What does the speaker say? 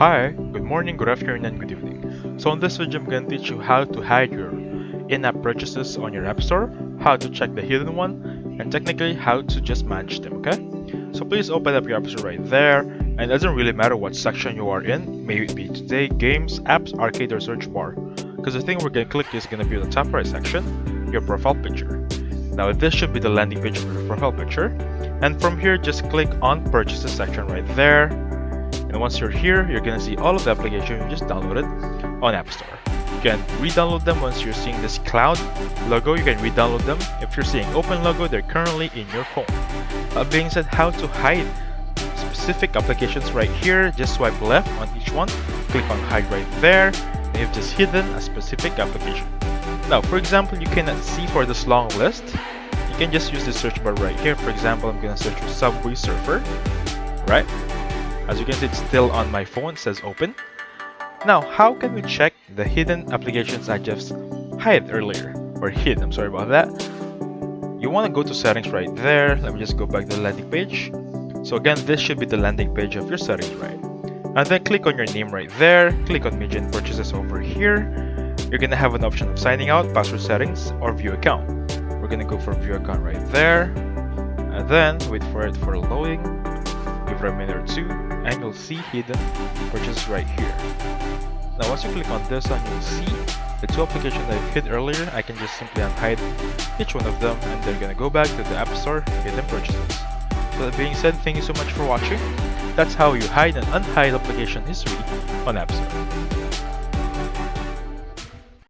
Hi, good morning, good afternoon, and good evening. So in this video, I'm going to teach you how to hide your in-app purchases on your App Store, how to check the hidden one, and technically how to just manage them, okay? So please open up your App Store right there, and it doesn't really matter what section you are in, maybe it be Today, Games, Apps, Arcade, or Search Bar, because the thing we're going to click is going to be the top right section, your profile picture. Now this should be the landing page of your profile picture, and from here just click on Purchases section right there. And once you're here, you're gonna see all of the applications you just downloaded on App Store. You can re-download them once you're seeing this cloud logo. You can re-download them. If you're seeing open logo, they're currently in your phone. That being said, how to hide specific applications right here, just swipe left on each one, click on hide right there, and you've just hidden a specific application. Now, for example, you cannot see for this long list. You can just use the search bar right here. For example, I'm gonna search for Subway Surfer, right? As you can see, it's still on my phone, it says open. Now, how can we check the hidden applications I just hid earlier? Or hid, I'm sorry about that. You want to go to settings right there. Let me just go back to the landing page. So again, this should be the landing page of your settings, right? And then click on your name right there. Click on Media and Purchases over here. You're going to have an option of signing out, password settings, or view account. We're going to go for view account right there. And then wait for it for loading. Give it a minute or two, and you'll see hidden purchases right here. Now once you click on this one, you'll see the two applications that I hid earlier. I can just simply unhide each one of them, and they're gonna go back to the App Store hidden purchases. So that being said, thank you so much for watching. That's how you hide and unhide application history on App Store.